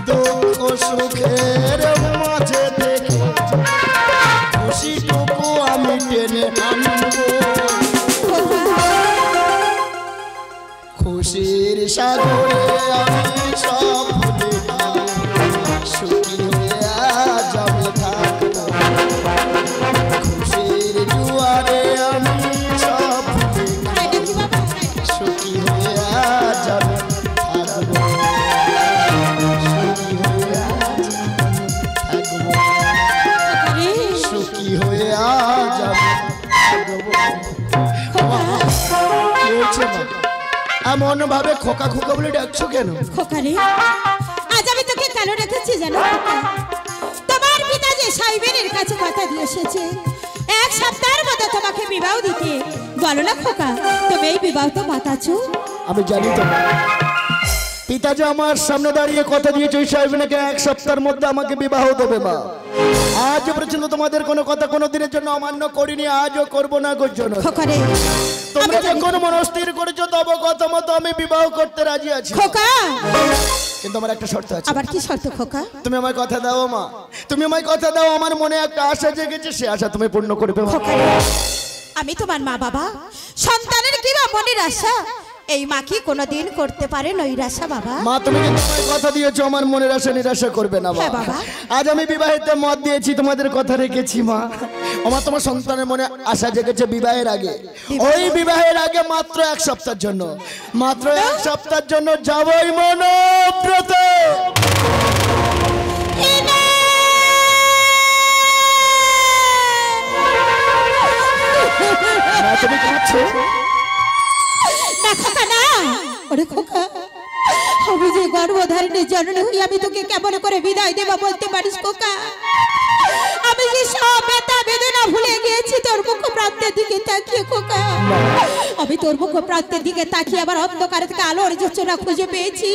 দুঃখ সুখের মাঝে দেখে খুশিটুকু আমি টেনে আনবো খুশির সাগরে আমি সব সুখী হয়ে আজ আমি থাকবো খুশির জুয়ারে আমি সব সুখী হয়ে আজ আমি থাকবো সুখী হয়ে আজ থাকবো সুখী হয়ে আজ আমি থাকবো কি হচ্ছে মা এমন ভাবে খোকা খোকা বলে ডাকছো কেন? খোকা রে আজ আমি তোকে কেন রেখেছি জানো? তোমার পিতা যে সাহেবের কাছে কথা দিয়ে এসেছে এক সপ্তাহের মধ্যে তোমাকে বিবাহ দিতে। বলো না খোকা তুমি এই বিবাহ তো বাতাচ্ছ? আমি জানি তো পিতা যে আমার সামনে দাঁড়িয়ে কথা দিয়েছে ওই সাহেব নাকি এক সপ্তাহের মধ্যে আমাকে বিবাহ দেবে মা। আজ পর্যন্ত তোমাদের কোনো কথা কোনো দিনের জন্য অমান্য করিনি, আজও করবো না করছো না। খোকা রে তোমরা যখন মনস্থির করেছো তবে কথা মতো আমি বিবাহ করতে রাজি আছি খোকা, কিন্তু আমার একটা শর্ত আছে। আবার কি শর্ত খোকা? তুমি আমায় কথা দাও মা, তুমি আমায় কথা দাও, আমার মনে একটা আশা জেগেছে, সে আশা তুমি পূর্ণ করবে মা। খোকা রে আমি তোমার মা বাবা, সন্তানের কি বা মনের আশা এই মা কি কোনোদিন করতে পারে নৈরাশা বাবা? মা তুমি কিন্তু আমায় কথা দিয়েছো আমার মনের আশা নিরাশা করবে না হ্যাঁ বাবা। আজ আমি বিবাহেতে মত দিয়েছি, তোমাদের কথা রেখেছি মা। আমার তোমার সন্তানের মনে আশা জেগেছে বিবাহের আগে, ওই বিবাহের আগে মাত্র এক সপ্তাহের জন্য, মাত্র এক সপ্তাহের জন্য যাবই মনোব্রতে। তুমি কাঁদছো? না খোকা না, ওরে খোকা আমি যে গর্ভধারিণী জননী হই আমি তোকে কেমন করে বিদায় দেব বলতে পারিস খোকা? আমি যে সব ব্যথা বেদনা ভুলে গিয়েছি তোর মুখ প্রান্তের দিকে তাকিয়ে খোকা। আমি তোর মুখ প্রান্তের দিকে তাকিয়ে আবার অন্ধকার থেকে আলোর যোচনা খুঁজে পেয়েছি।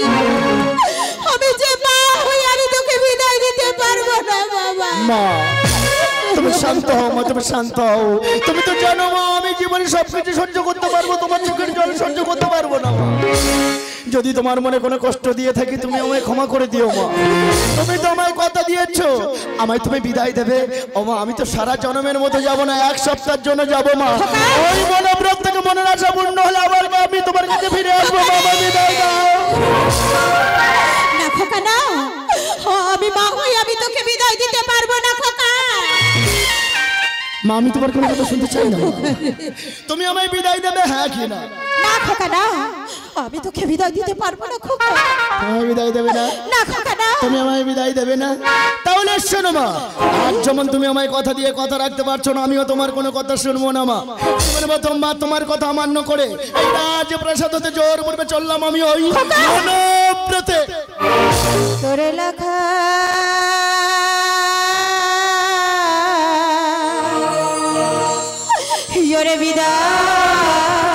আমি যে মা হই আমি তোকে বিদায় দিতে পারবো না বাবা। মা তুমি শান্ত হও মা, তুমি শান্ত হও। তুমি তো জানো মা আমি জীবনে সবকিছু সহ্য করতে পারবো, তোমার চোখের জল সহ্য করতে পারবো না মা। যদি তোমার মনে কোনো কষ্ট দিয়ে থাকি তুমি আমায় ক্ষমা করে দিও মা। তুমি তো আমায় কথা দিয়েছো আমায় তুমি বিদায় দেবে। ও মা আমি তো সারা জন্মের মতো যাবো না, এক সপ্তাহের জন্য যাবো মা। ওই মনোব্রত থেকে মনের আশা পূর্ণ হলে আবার আমি তোমার কাছে ফিরে আসবো বাবা, বিদায় দাও। না খোকা না, আমি মা হই আমি তোকে বিদায় দিতে পারবো না খোকা। মা আমি তোমার কোনো কথা শুনতে চাই না, তুমি আমায় বিদায় দেবে হ্যাঁ কি না? না খোকা না, আমি তোকে বিদায় দিতে পারবো না খোকা। তুমি বিদায় দেবে না? না খোকা না, তুমি আমায় বিদায় দেবে না? তাহলে শোনো মা, আজ যেমন তুমি আমায় কথা দিয়ে কথা রাখতে পারছো না, আমিও তোমার কোনো কথা শুনবো না মা। মা তোমার কথা অমান্য করে এই রাজ প্রাসাদ হতে জোর পূর্বে চললাম আমি ওই মনোব্রতে। তোরে লেখা ইয়োরে বিদায়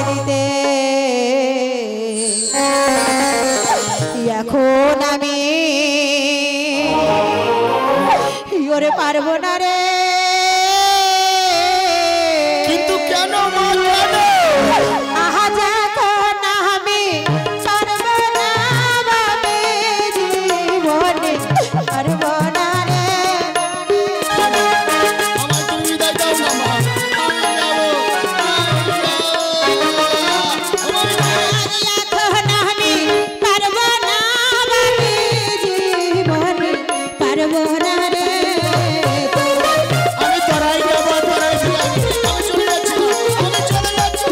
দিতে এখন আমি ইয়োরে পারবো না রে। কিন্তু কেন মা কেন? আহা যখন আমি পারবো না ভাবে জীবনে পারবো না রে। আমায় তুমি বিদায় দাও না মা, আমি যাবো। এখন আমি পারবো না ভাবে জীবনে পারবো না রে। আমি তোরাই যাবো, তোরাই ফিরে আসবি। আমি চলে যাচ্ছি মা, আমি চলে যাচ্ছি।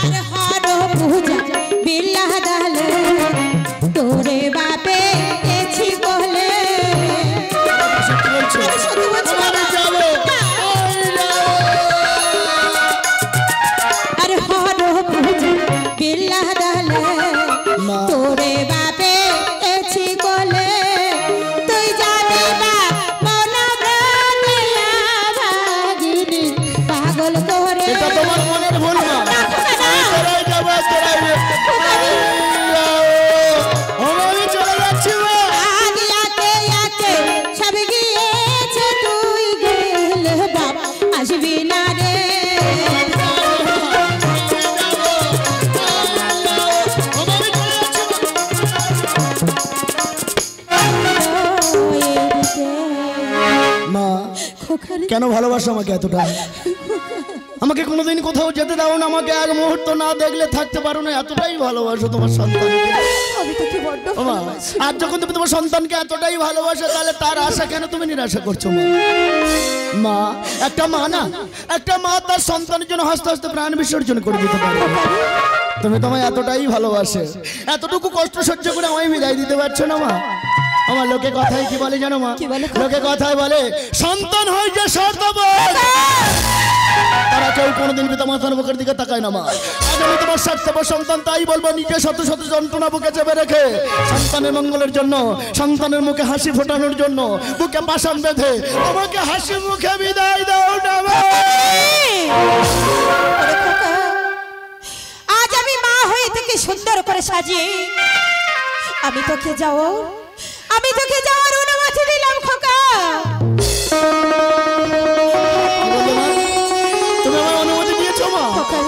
আর হারো পূজা বিল্লাহ দালে তোরে বাপে গেছি বলে। সত্যি বলছো? আমি সত্যি বলছি আমি বাবা। যাবো। আর হারো পূজা বিল্লাহ দালে মা। তোরে বাপে গেছি বলে। তুই জানি না মনোব্রতিয়া ভাগিনী পাগল করে। এটা তোমার মনের ভুল মা, আমি তোরাই যাবো, তোরাই আমি চলে যাচ্ছি মা। আগে আগে আগে সব গিয়েছে তুই গেলে বাপ আসবি না রে। কেন ভালোবাসো আমাকে এতটা? আমাকে কোনোদিন কোথাও যেতে দাও না, আমাকে এক মুহূর্ত না দেখলে থাকতে পারো না, এতটাই ভালোবাসো তোমার সন্তানকে। আমি তোকে বড্ড মা, ভালোবাসি। আর যখন তুমি তোমার সন্তানকে এতটাই ভালোবাসো, তাহলে তার আশা কেন তুমি নিরাশা করছো? মা, মা একটা মা না, একটা মা তার সন্তানের জন্য হাসতে হাসতে প্রাণ বিসর্জন করে দিতে পারে। তুমি তোমায় এতটাই ভালোবাসে, এতটুকু কষ্ট সহ্য করে আমায় বিদায় দিতে পারছো না মা? আমার লোকে কথায় কি বলে জানো মা? কি বলে? লোকে কথায় বলে সন্তান হয় যে স্বার্থপর, তারা কেউ কোনোদিন পিতা মাতার মুখের দিকে তাকায় না মা। আজ আমি তোমার স্বার্থপর সন্তান, তাই বলবো নিজে শত শত যন্ত্রণা বুকে চেপে রেখে সন্তানের মঙ্গলের জন্য, সন্তানের মুখে হাসি ফোটানোর জন্য বুকে পাশান বেঁধে আমাকে হাসি মুখে বিদায় দাও না মা। ওরে খোকা, আজ আমি মা হয়ে তোকে সুন্দর করে সাজিয়ে আমি তোকে যাওয়ার অনুমতি দিলাম খোকা। তুমি আমায় অনুমতি দিয়েছো মা?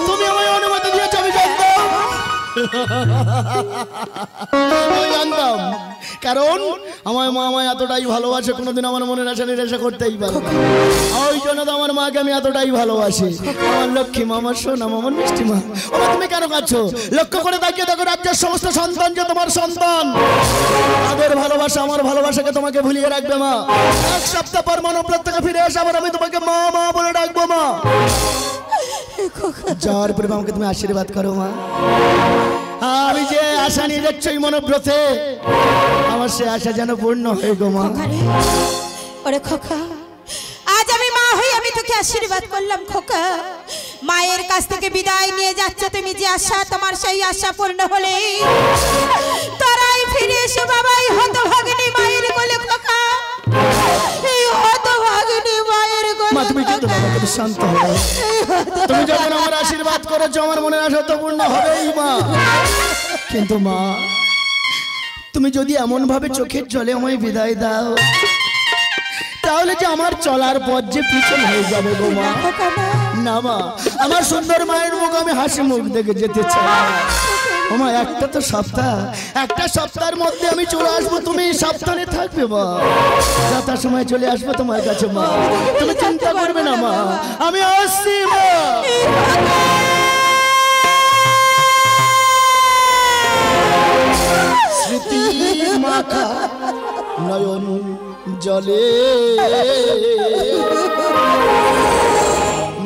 তুমি আমায় অনুমতি দিয়েছো, আমি জানতাম। আমি জানতাম, কারণ আমার মা আমায় এতটাই ভালোবাসে, কোনোদিন আমার মনের আশা নিরাশা করতেই পারে না। ওই জন্য তো আমার মাকে আমি এতটাই ভালোবাসি। আমার লক্ষ্মী মা, আমার সোনা মা, আমার মিষ্টি মা। ওমা তুমি কেন কাঁদছো? লক্ষ্য করে তাকিয়ে দেখো রাজ্যের সমস্ত সন্তান যে তোমার সন্তান, তাদের ভালোবাসা আমার ভালোবাসাকে তোমাকে ভুলিয়ে রাখবে মা। এক সপ্তাহ পর মনোপ্রাণ থেকে ফিরে এসে আবার আমি তোমাকে মা মা বলে ডাকবো মা। যাওয়ার পরে আমাকে তুমি আশীর্বাদ করো মা। আমি যে আশা নিয়ে যাচ্ছি এই মনোব্রতে, আমার সে আশা যেন পূর্ণ হয়ে গো মা। ওরে খোকা, আজ আমি মা হয়ে আমি তোকে আশীর্বাদ করলাম খোকা। মায়ের কাছ থেকে বিদায় নিয়ে যাচ্ছ তুমি, যে আশা তোমার সেই আশা পূর্ণ হলে তারাই ফিরে এসে বাবাই হতভাগিনী মায়ের কোলে খোকা। এই হতভাগিনী মায়ের কোলে মা তুমি কিন্তু বাবা, তুমি শান্ত হও। তুমি যখন আমার আশীর্বাদ করেছো, আমার মনে আশা তো পূর্ণ হবেই মা। কিন্তু মা, তুমি যদি এমন ভাবে চোখের জলে আমায় বিদায় দাও, তাহলে যে আমার চলার পথ যে পিছন হয়ে যাবে গো মা। না মা, আমার সুন্দর মায়ের মুখ আমি হাসি মুখ দেখে যেতে চাই। ও মা, একটা সপ্তাহের মধ্যে আমি চলে আসবো, তুমি সাবধানে থাকবে মা। যথা সময় চলে আসবো তোমার কাছে মা, তুমি চিন্তা করবে না মা, আমি আসছি মা। স্মৃতি মাখা নয়ন জলে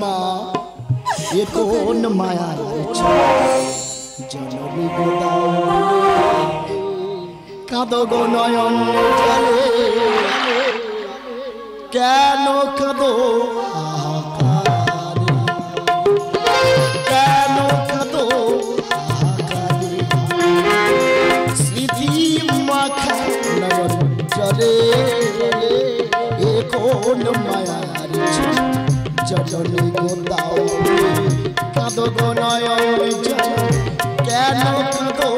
মা, এ কোন মায়ার জননী গোদাও, কাঁদো গো নয়ন জলে, কেন কাঁদো হাহাকারে, কেন কাঁদো হাহাকারে, স্মৃতি মাখা নয়ন জলে, এ কোন মায়ার জননী গোদাও, কাঁদো গো নয়ন জলে, কেন কাঁদো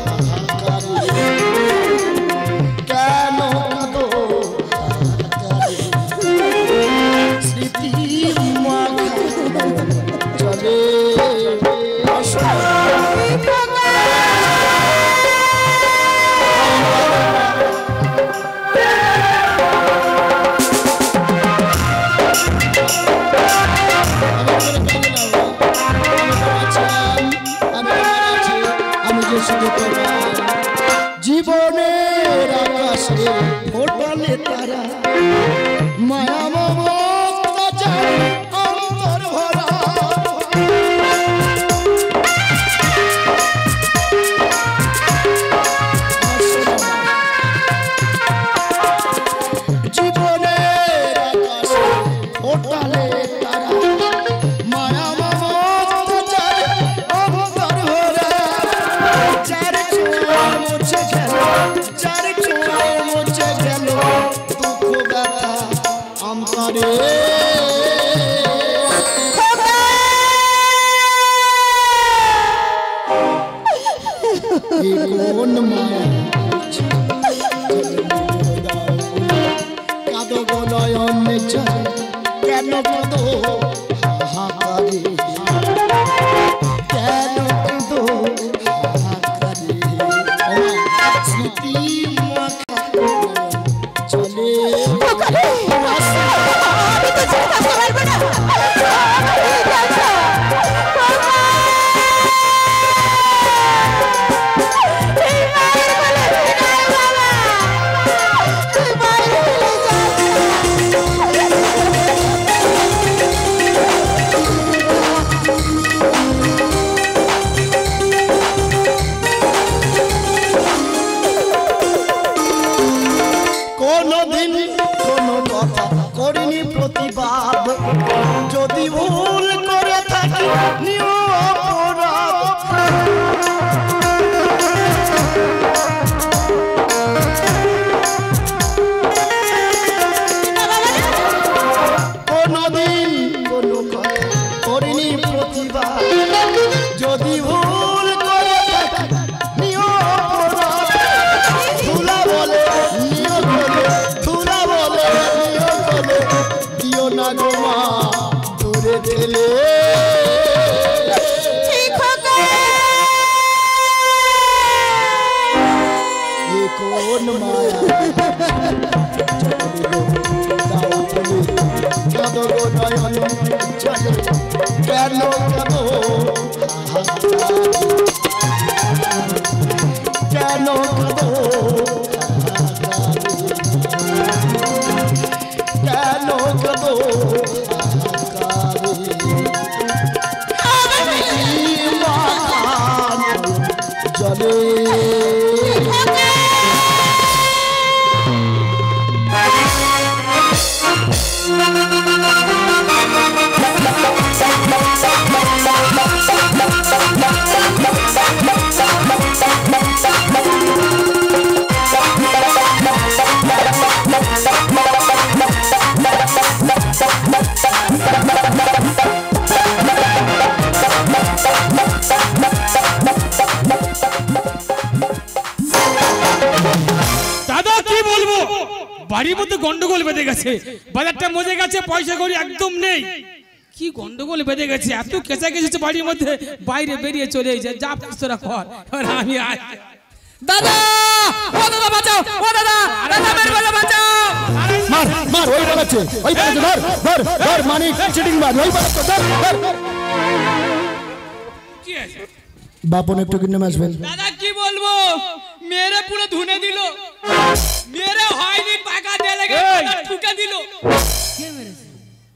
হাহাকারে, কেন কাঁদো হাহাকারে, স্মৃতি মাখা জলে। জীবনের আকাশে ফোটালে তারা, মায়া মমতা অন্তর ভরা, জীবনের আকাশে ফোটালে তারা, মায়া মমতা অন্তর ভরা, যার ছোঁয়া মুছে গেল, যার ছোঁয়া মুছে গেল দুঃখ ব্যথা অন্তরে। কোন মায়া কাঁদো গো নয়ন জলে, কেন কাঁদো হাহাকারে, কেন কাঁদো হাহাকারে, স্মৃতি মাখা চলে। আমি তো আপন মায়া দাও তুমি কাঁদো গো নয়ন জলে কেন কাঁদো কেন কাঁদো কেন কাঁদো জলে বাড়ির মধ্যে গন্ডগোল বেঁধে গেছে, বাজারটা মজে গেছে, পয়সা করি একদম নেই। কি গন্ডগোল বেঁধে গেছে, এত কেঁচা গেছে বাড়ির মধ্যে, বাইরে বেরিয়ে চলে যায়। যা তোরা কর, আমি দাদা ও দাদা বাঁচাও, ও দাদা দাদা মেরে বাঁচাও। মার মার ওই বাড়াচ্ছে, ওই বাড়াচ্ছে, ধর ধর ধর মানিক চিটিং মার, ওই বাড়াচ্ছে, ধর ধর। কি আছে বাপন একটু কিনে আসবেন। দাদা কি বলবো, মেরে পুরো ধুনে দিল, মেরে হয়নি টাকা দিয়ে লেগে ঠুকে দিল।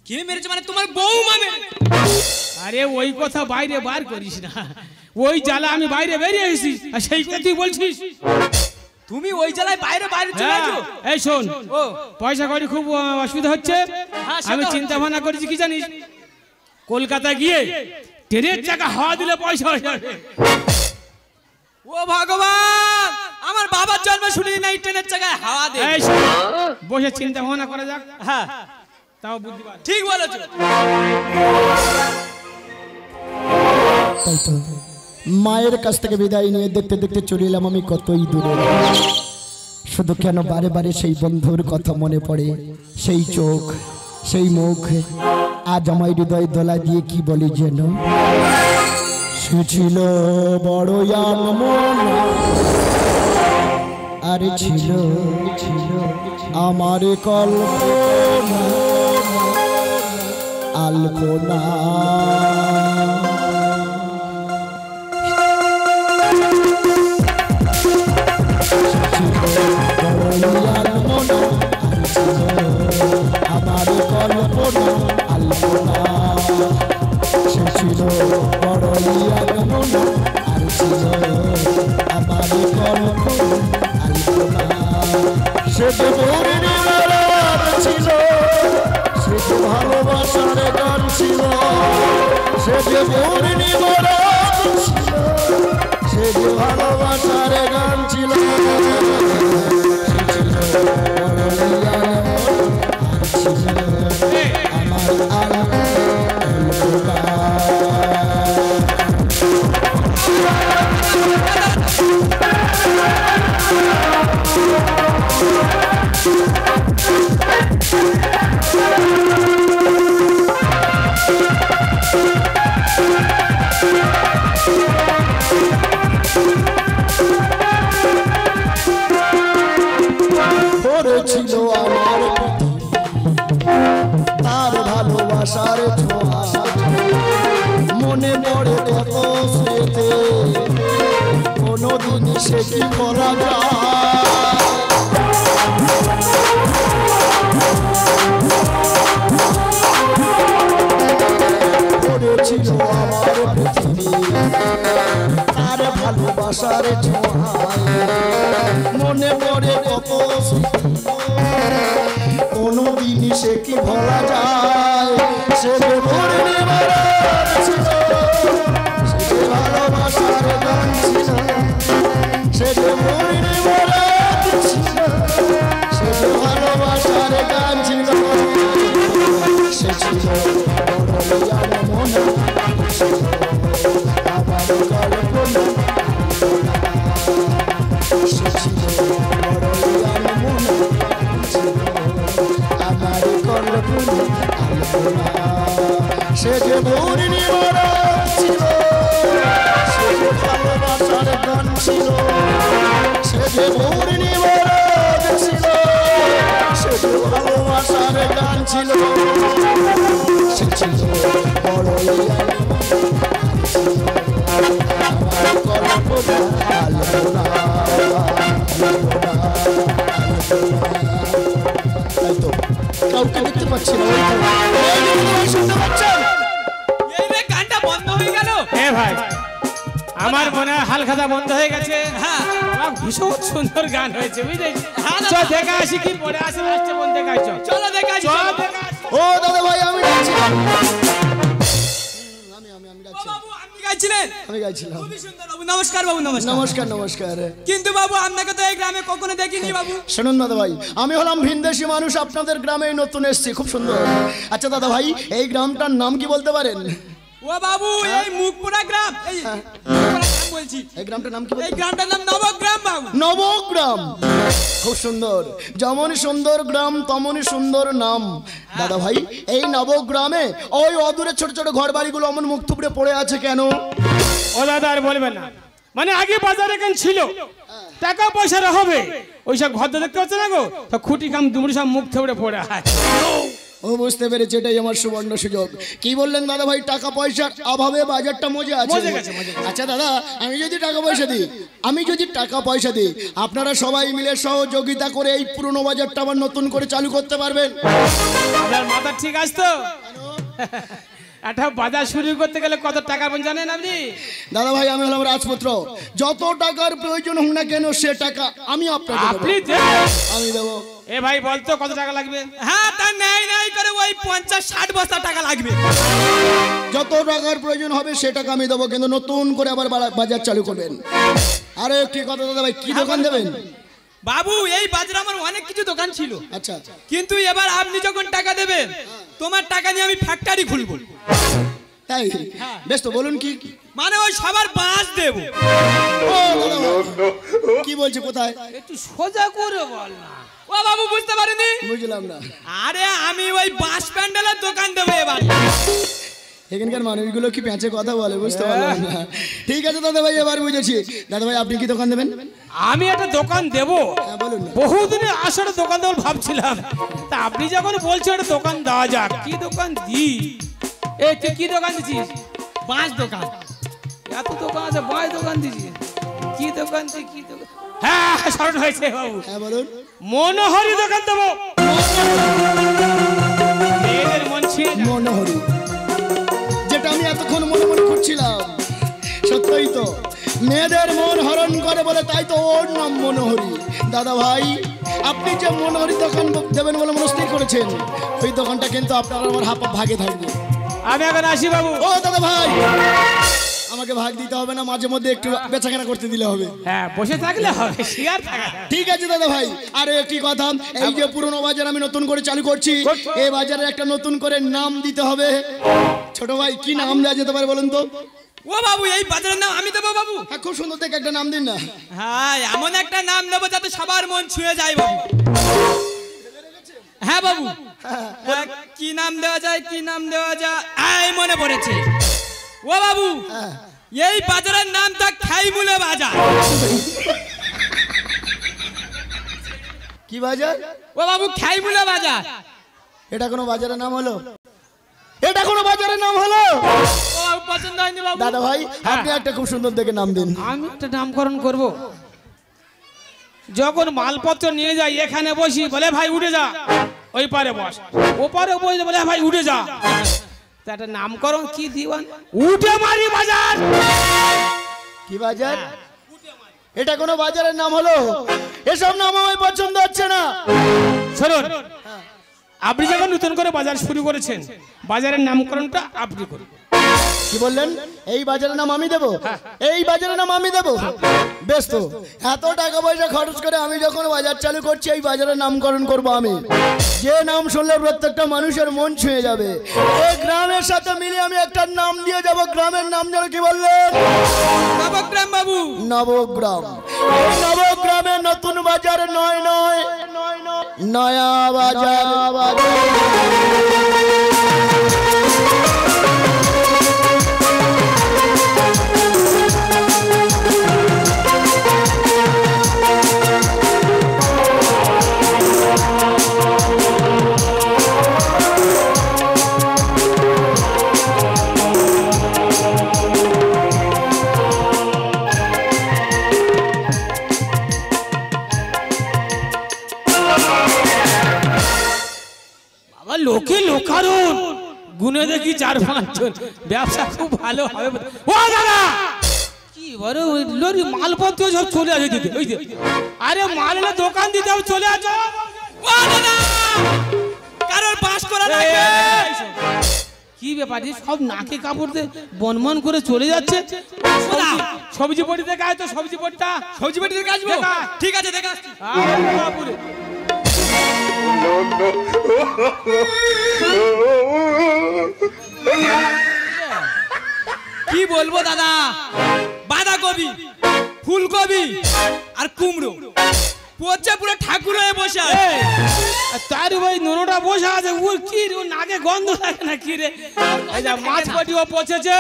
কে মেরেছে মানে তোমার বউ মানে? আরে ওই কথা বাইরে বার করিস না, ওই জ্বালা আমি বাইরে বেরিয়ে এসেছি, আর সেই কথা তুই বলছিস? তুমি ওই জ্বালায় বাইরে বাইরে চলে যাও। এই শোন, ও পয়সা করি খুব অসুবিধা হচ্ছে, আমি চিন্তা ভাবনা করেছি কি জানিস, কলকাতা গিয়ে ট্রেনের চাকা হাওয়া দিলে পয়সা হয়ে যাবে। ও ভগবান, আমার বাবার জন্ম শুনি না ট্রেনের চাকায় হাওয়া দেয়। এই শোন, বসে চিন্তা ভাবনা করা যাক। হ্যাঁ তাও বুদ্ধি পার। ঠিক বলেছো। তাই তো মায়ের কাছ থেকে বিদায় নিয়ে দেখতে দেখতে চলে এলাম আমি কতই দূরে। শুধু কেন বারে বারে সেই বন্ধুর কথা মনে পড়ে, সেই চোখ, সেই মুখ, আজ আমার হৃদয় দোলা দিয়ে কি বলি যেন, সে ছিল বড় আনমনা, আরে ছিল ছিল আমার কল্পনা আলপনা। আমার কল্পনা আলপনা, সে ছিল বড়ই আগমনা, আর ছিল আমার কল্পনা আলপনা। সে যে পূর্ণিমার ছিল, সে যে ভালোবাসার গান ছিল, সে যে পূর্ণিমার ছিল, সে যে ভালোবাসার গান ছিল। ছিল আমার তার ভালোবাসার ছোঁয়া, মনে পড়ে কত স্মৃতি, কোনদিন সে কি করা যায়। পড়েছিল আমার পৃথিবী তার ভালোবাসার ছোঁয়ায়, মনে পড়ে কত স্মৃতি, কোনদিন সে কি ভোলা যায়। সে যে পূর্ণিমার ছিল, সে যে ভালোবাসার গান ছিল, সে যে পূর্ণিমার ছিল, সে যে ভালোবাসার গান ছিল। সে ছিল বড়ই আনমনা, আমার কল্পনা, সে ছিল বড়ই আনমনা, আমার কল্পনা আলপনা। সে যে পূর্ণিমার ছিল, সে যে ভালোবাসার গান ছিল, সে যে পূর্ণিমার ছিল সে ছিল বড়ই আমার কল্পনা আলপনা তাই তো কাউকে দেখতে পাচ্ছি না ওই শুনতে পাচ্ছেন এই রে গানটা বন্ধ হয়ে গেল। এ ভাই আমার মনে হয় হালখাতা বন্ধ হয়ে গেছে। হ্যাঁ বাবা, ভীষণ সুন্দর গান হয়েছে বুঝলি। হ্যাঁ, চল দেখা আসি কি পড়ে আসে লাস্টে বন্ধ দেখা চল। চলো দেখা আসি, চল চলো। দেখা আসি। ও দাদা ভাই আমি গাইছিলাম বাবু আপনি গাইছিলেন? আমি গাইছিলাম খুবই সুন্দর বাবু। নমস্কার বাবু, নমস্কার। নমস্কার নমস্কার কিন্তু বাবু আপনাকে তো এই গ্রামে কখনো দেখিনি বাবু। শুনুন দাদা ভাই আমি হলাম ভিনদেশি মানুষ আপনাদের গ্রামে নতুন এসেছি খুব সুন্দর। আচ্ছা দাদা ভাই এই গ্রামটার নাম কি বলতে পারেন? ও বাবু এই মুখপুরা গ্রাম, এই মুখপুরা গ্রাম বলছি। এই গ্রামটার নাম কি এই বলতে? গ্রামটার নাম নবগ্রাম বাবু। নবগ্রাম। খুব সুন্দর, যেমন সুন্দর গ্রাম তেমনই সুন্দর নাম। দাদা ভাই এই নবগ্রামে ওই অদূরে ছোট ছোট ঘর বাড়িগুলো অমন মুখ থুবড়ে পড়ে আছে কেন? ও দাদা আর বলবেন না, মানে আগে বাজার এখান ছিল, টাকা পয়সার হবে, ওইসব ঘর দেখতে পাচ্ছে না গো, তো খুঁটি কাম দুমড়ি সব মুখ থেবড়ে পড়ে আছে। ও বুঝতে পেরেছি, এটাই আমার সুবর্ণ সুযোগ। কি বললেন দাদা ভাই? টাকা পয়সার অভাবে বাজারটা মজে আছে। আচ্ছা দাদা আমি যদি টাকা পয়সা দিই আপনারা সবাই মিলে সহযোগিতা করে এই পুরনো বাজারটা আবার নতুন করে চালু করতে পারবেন? আপনার মাথা ঠিক আছে তো? একটা বাজার শুরু করতে গেলে কত টাকা জানেন আপনি? দাদা ভাই আমি হলাম রাজপুত্র, যত টাকার প্রয়োজন হোক না কেন সে টাকা আমি আপনাকে আপনি দেব। আমি দেবো। এ ভাই বলতো কত টাকা লাগবে? হ্যাঁ তা নাই করে ওই 50-60 বস্তা টাকা লাগবে। যত টাকার প্রয়োজন হবে সে টাকা আমি দেবো, কিন্তু নতুন করে আবার বাজার চালু করবেন। আরে একটি কথা দাদা ভাই, কি দোকান দেবেন? বাবু এই বাজারে আমার অনেক কিছু দোকান ছিল, আচ্ছা কিন্তু এবার আপনি যখন টাকা দেবেন তোমার টাকা নিয়ে আমি ফ্যাক্টরি খুলবো। তাই বেশ, তো বলুন কি? মানে ওই সবার বাঁশ দেবো। ও দাদা ভাই, কি বলছে? কোথায়? একটু সোজা করে বল না। ও বাবু বুঝতে পারেনি? বুঝলাম না। আরে আমি ওই বাঁশ প্যান্ডেলের দোকান দেবো এবার। এখানকার মানুষগুলো কি প্যাঁচে কথা বলে, বুঝতে পারলাম না। ঠিক আছে দাদা ভাই এবার বুঝেছি। দাদা ভাই আপনি কি দোকান দেবেন? আমি একটা দোকান দেব, হ্যাঁ বলুন না। বহুদিনে আসলে দোকান দেবো ভাবছিলাম, তা আপনি যখন বলছেন একটা দোকান দেওয়া যাক, কি দোকান দি? এই তুই কি দোকান দিছিস? বাঁশ দোকান। এত দোকান আছে, বাঁশ দোকান দিছিস? কি দোকান তুই? কি দোকান? হ্যাঁ স্মরণ হয়েছে বাবু, হ্যাঁ বলুন। মনোহরি দোকান দেবো। মেয়েদের মন ছিঁড়ে যায়। মনোহরি, যেটা আমি এতক্ষণ মনে মনে করছিলাম, সত্যই তো মেয়েদের মন হরণ করে বলে, তাই তো ওর নাম মনোহরি। দাদা ভাই আপনি যে মনোহরি দোকান দেবেন বলে মনস্থির করেছেন, ওই দোকানটা কিন্তু আপনার আমার হাফ ভাগে থাকবে। আমি এখন আসি বাবু। ও দাদা ভাই আমাকে ভাগ দিতে হবে না, মাঝে মধ্যে একটু বেচাকেনা করতে দিলে হবে। হ্যাঁ বসে থাকলে হবে, শিয়ার থাকা। ঠিক আছে দাদা ভাই। আর একটি কথা, এই যে পুরনো বাজার আমি নতুন করে চালু করছি, এই বাজারে একটা নতুন করে নাম দিতে হবে। ছোট ভাই কি নাম দেওয়া যেতে পারে বলুন তো? ও বাবু এই বাজারের নাম আমি দেবো বাবু। হ্যাঁ খুব সুন্দর দেখে একটা নাম দিন না। হ্যাঁ এমন একটা নাম দেবো যাতে সবার মন ছুঁয়ে যায় বাবু। হ্যাঁ বাবু, কি নাম দেওয়া যায়, কি নাম দেওয়া যায়, এই মনে পড়েছে। ও বাবু এই বাজারের নামটা খাইমুলে বাজার। কি বাজার? ও বাবু খাইমুলে বাজার। এটা কোনো বাজারের নাম হলো? এটা কোনো বাজারের নাম হলো? ও বাবু পছন্দ হয়নি বাবু? দাদা ভাই আপনি একটা খুব সুন্দর দেখে নাম দিন। আমি একটা নামকরণ করব। যখন মালপত্র নিয়ে যাই এখানে বসি, বলে ভাই উঠে যা, ওই পারে বস, ও পারে বসে বলে ভাই উঠে যা। তা একটা নামকরণ কি দিবান? উঠে মারি বাজার। কি বাজার? এটা কোনো বাজারের নাম হলো? এসব নাম আমার পছন্দ হচ্ছে না। শুনুন, আপনি যখন নতুন করে বাজার শুরু করেছেন, বাজারের নামকরণটা আপনি করুন। কি বললেন? এই বাজারের নাম আমি দেবো? এই বাজারের নাম আমি দেবো? বেশ, তো এত টাকা পয়সা খরচ করে আমি যখন বাজার চালু করছি, এই বাজারের নামকরণ করব আমি। যে নাম শুনলে প্রত্যেকটা মানুষের মন ছুঁয়ে যাবে। এই গ্রামের সাথে মিলিয়ে আমি একটা নাম দিয়ে যাব। গ্রামের নাম যেন কি বললেন? নবগ্রাম বাবু। নবগ্রাম। এই নবগ্রামে নতুন বাজার নয়, নয়া বাজার। দারুণ গুনে দেখি 4-5 জন ব্যবসা খুব ভালো হবে ও দাদা কি বড় লরি মালপত্র সব চলে আসে দিতে ওই যে আরে মাল এলে দোকান দিতে হবে চলে আসো ও দাদা কারোর বাস করা লাগে কি ব্যাপার সব নাকে কাপড় দিয়ে বনমন করে চলে যাচ্ছে সবজি পটি দেখে আয় তো সবজি পটিটা সবজি বাটি থেকে আসবো ঠিক আছে দেখা আসছি বাপুরে কি বলবো দাদা বাঁধাকপি ফুলকপি আর কুমড়ো পচে পুরো ঠাকুর হয়ে বসে আছে। তার ওই নোনোটা বসে আছে ও কি রে ও নাকে গন্ধ থাকে না কি রে এই যে মাছ পটিও পচেছে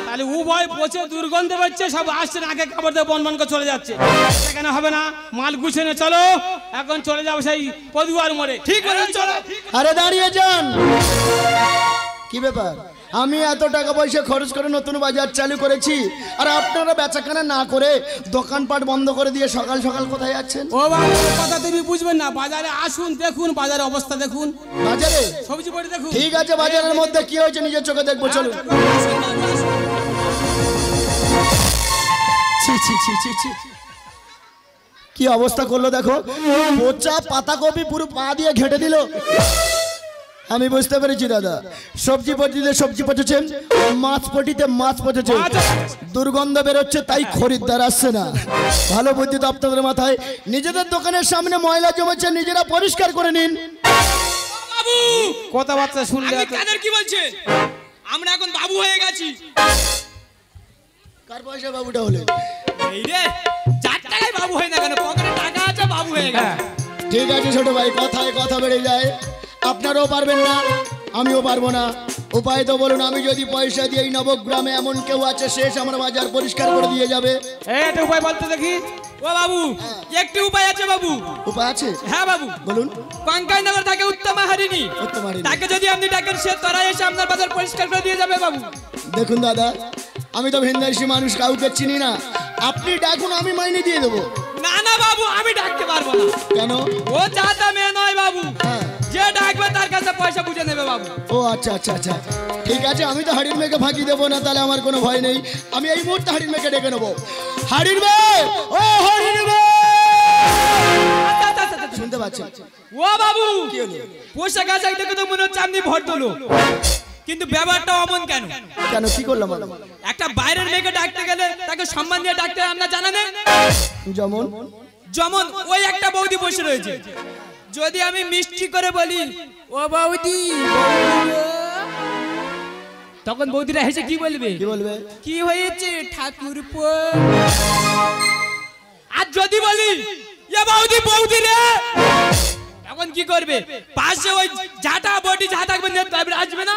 তাহলে উভয় পচে দুর্গন্ধ পাচ্ছে সব আসছে নাকে কাপড় দিয়ে বন করে চলে যাচ্ছে কেন হবে না মাল গুছিয়ে নে চলো এখন চলে যাবো সেই পদুয়ার মোড়ে ঠিক আছে চলো আরে দাঁড়িয়ে যান কি ব্যাপার আমি এত টাকা পয়সা খরচ করে নতুন বাজার চালু করেছি আর আপনারা বেচাকেনা না করে দোকানপাট বন্ধ করে দিয়ে সকাল সকাল কোথায় যাচ্ছেন ও বাবা কথা তুমি বুঝবেন না বাজারে আসুন দেখুন বাজারের অবস্থা দেখুন বাজারে সবজি পটি দেখুন ঠিক আছে বাজারের মধ্যে কি হয়েছে নিজের চোখে দেখবো চলুন ছি ছি ছি ছি ছি কি অবস্থা করলো দেখো পচা পাতাকপি পুরো পা দিয়ে ঘেটে দিল আমি বুঝতে পেরেছি দাদা সবজি পটিতে সবজি পচেছেন মাছ পটিতে মাছ পচেছে দুর্গন্ধ বেরোচ্ছে তাই খরিদ্দার আসছে না ভালো বুদ্ধি তো আপনাদের মাথায় নিজেদের দোকানের সামনে ময়লা জমেছে নিজেরা পরিষ্কার করে নিন বাবু কথাবার্তা শুনলে আপনি কাদের কি বলছেন আমরা এখন বাবু হয়ে গেছি কার পয়সা বাবুটা হলে এই রে 4 টাকায় বাবু হয় না কেন পকেটে টাকা আছে বাবু হয়ে গেছে ঠিক আছে ছোট ভাই কথায় কথা বেড়ে যায় আপনারাও পারবেন না আমিও পারবো না উপায় তো বলুন আমি যদি পয়সা দিয়ে এই নবগ্রামে এমন কেউ আছে শেষ আমার বাজার পরিষ্কার করে দিয়ে যাবে এটা উপায় বলতে দেখি ও বাবু একটু উপায় আছে বাবু উপায় আছে হ্যাঁ বাবু বলুন পাঙ্কাই নগর থাকে উত্তমা হারিনি উত্তমা হারিনি। তাকে যদি আপনি ডাকেন সে তরাই এসে আপনার বাজার পরিষ্কার করে দিয়ে যাবে বাবু দেখুন দাদা আমি তো ভিনদেশি মানুষ কাউকে চিনি না আপনি ডাকুন আমি মাইনে দিয়ে দেবো না না বাবু আমি ডাকতে পারবো না কেন ও চাটা মেয়ে নয় বাবু হ্যাঁ। যে ডাকবে তার কাছে পয়সা বুঝে নেবে বাবু ও আচ্ছা আচ্ছা আচ্ছা ঠিক আছে আমি তো হাড়ির মেয়েকে ফাঁকি দেবো না তাহলে আমার কোনো ভয় নেই আমি এই মুহূর্তে হাড়ির মেয়েকে ডেকে নেবো হাড়ির মেয়ে ও হাড়ির মেয়ে আচ্ছা, আচ্ছা, আচ্ছা, আচ্ছা। শুনতে পাচ্ছেন ও বাবু কি হলো পোশাক আশাক দেখে তো মনে হচ্ছে আপনি ভোট তোলো কিন্তু ব্যাপারটা অমন কেন কেন কি করলাম আমি? একটা বাইরের মেয়েকে ডাকতে গেলে তাকে সম্মান দিয়ে ডাকতে হয়, আপনার জানা নেই যেমন যেমন ওই একটা বৌদি বসে রয়েছে যদি আমি মিষ্টি করে বলি ও বৌদি তখন বৌদিরা হেসে কি বলবে কি বলবে কি হয়েছে ঠাকুর আর যদি বলি এ বৌদি বৌদি রে তখন কি করবে পাশে ওই জাটা বডি যা থাকবে তারপরে আসবে না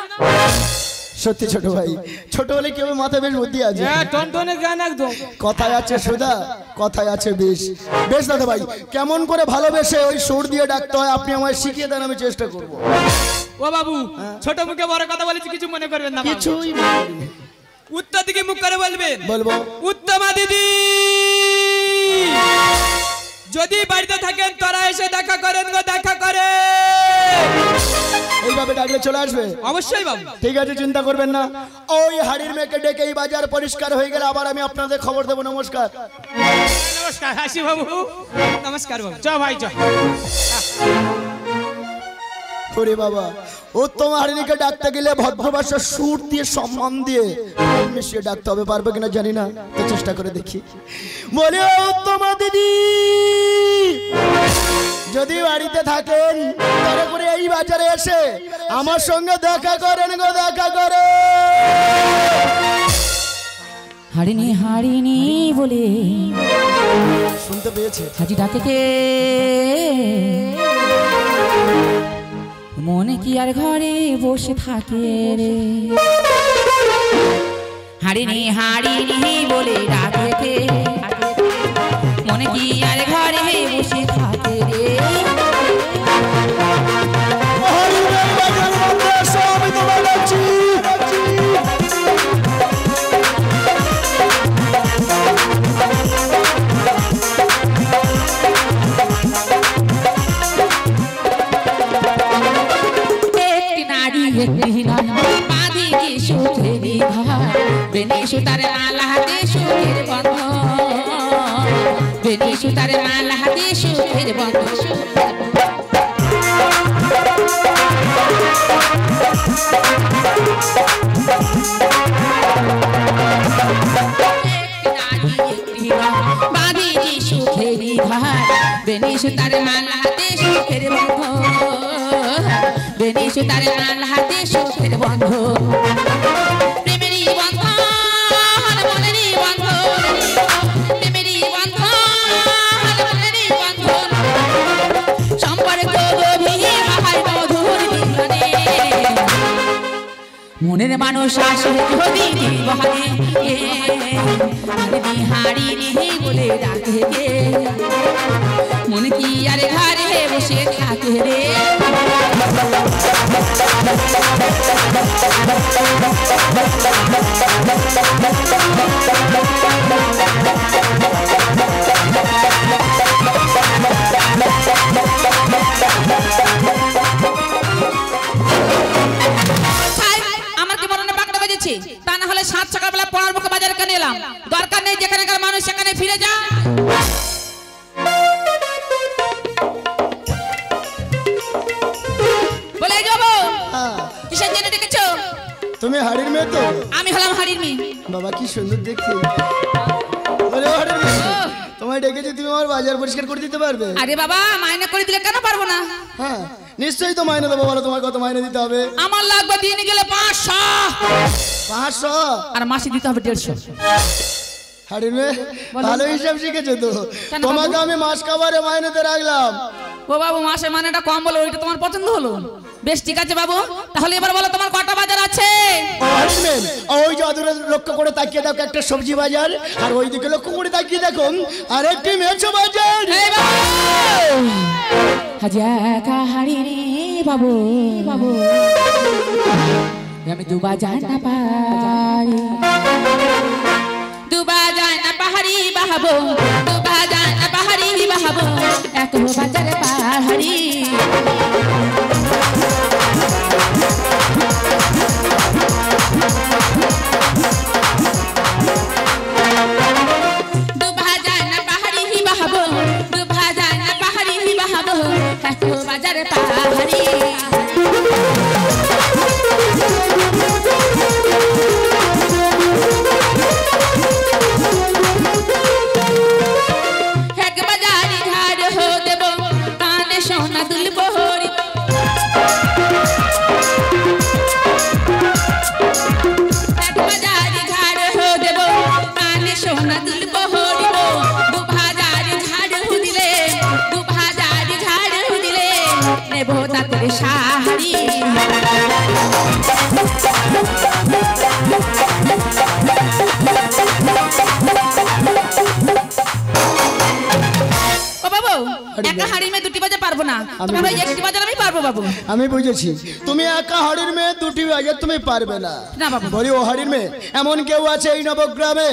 সত্যি ছোট ভাই ছোট হলে কেউ মাথা বেশ বুদ্ধি আছে হ্যাঁ টনটনে গান একদম কথায় আছে সুধা কথায় আছে বেশ বেশ দাদা ভাই কেমন করে ভালোবেসে ওই সুর দিয়ে ডাকতে হয় আপনি আমায় শিখিয়ে দেন আমি চেষ্টা করবো ও বাবু ছোট মুখে বড় কথা বলেছি কিছু মনে করবেন না বাবু। কিছুই উত্তর দিকে মুখ করে বলবেন বলবো উত্তমা দিদি যদি বাড়িতে থাকেন তোরা এসে দেখা করেন গো দেখা করে এইভাবে ডাকলে চলে আসবে অবশ্যই বাবু ঠিক আছে চিন্তা করবেন না ওই হাড়ির মেয়েকে ডেকে এই বাজার পরিষ্কার হয়ে গেলে আবার আমি আপনাদের খবর দেবো নমস্কার নমস্কার হাসি বাবু নমস্কার বাবু চ ভাই চ ওরে বাবা উত্তম হারিণীকে ডাকতে গেলে ভদ্র ভাষার সুর দিয়ে সম্মান দিয়ে মিশিয়ে ডাকতে হবে পারবে কিনা জানি না তো চেষ্টা করে দেখি বলে উত্তমা দিদি যদি বাড়িতে থাকেন তাহলে করে এই বাজারে এসে আমার সঙ্গে দেখা করেন গো দেখা করে হারিনি হারিনি বলে শুনতে পেয়েছে হাজি ডাকে কে মনে কি আর ঘরে বসে থাকে রে হারিনি হারিনি বলে ডাকে কে মনে কি আর ঘরে বসে থাকে রে হরিণের বাজার মধ্যে এসো, আমি তোমায় ডাকছি। একটি নারী বেনি সুতার মালা হাতে সুখের বন্ধন বাঁধিছি সুখেরই ঘর বেনি সুতার মালা হাতে সুখের বন্ধন বেনি সুতার মালা হাতে সুখের বন্ধন প্রেমেরই বন্ধন মনেরই বন্ধন প্রেমেরই বন্ধন মনেরই বন্ধন সম্পর্ক গভীর মহার মধুর জীবনে মনের মানুষ আসে যদি বহানে বিহারি রে বলে ডাকে রে মন কি আর ঘরে বসে থাকে রে তা না হলে 7 সকালবেলা পড়ার মুখে বাজারে কেন এলাম দরকার নেই যেখানকার মানুষ সেখানে ফিরে যা বলে যাবো কিসের জন্য ডেকেছো তুমি হাড়ির মেয়ে তো? আমি হলাম হাড়ির মেয়ে। বাবা কি সুন্দর দেখতে। ওরে হাড়ির মেয়ে, তোমায় ডেকেছি, তুমি আমার বাজার পরিষ্কার করে দিতে পারবে? আরে বাবা মাইনে করে দিলে কেন পারবো না? হ্যাঁ নিশ্চয়ই তো মাইনে দেবো। বলো তোমার কত মাইনে দিতে হবে? আমার লাগবে দিনে গেলে 500। 500? আর মাসে দিতে হবে 150। হাড়ির মেয়ে ভালো হিসাব শিখেছো তো। তোমাকে আমি মাস কাবারে মাইনেতে রাখলাম। ও বাবু মাসে মানেটা কম বলো, ওইটা তোমার পছন্দ হলো? বেশ ঠিক আছে বাবু, তাহলে এবার বলো তোমার কটা বাজার আছে? ওই যে অদূরে লক্ষ্য করে তাকিয়ে দেখো একটা সবজি বাজার, আর ওই দিকে লক্ষ্য করে তাকিয়ে দেখো আর একটি মেছো বাজার। হাজাকা হাড়ি রে বাবু বাবু আমি দু বাজার না পারি, দু বাজার না পাহাড়ি বাহাবো, দু বাজার না পাহাড়ি বাহাবো, এক বাজারে পাহাড়ি। দু বাজার না পাহাড়ি বাহাবো, দু বাজার না পাহাড়ি বাহাবো, এক বাজারে পাহাড়ি। আমি বুঝেছি তুমি একা হাড়ির মেয়ে, দুটি বাজার তুমি পারবে না। বলি ও হাড়ির মেয়ে, এমন কেউ আছে এই নবগ্রামে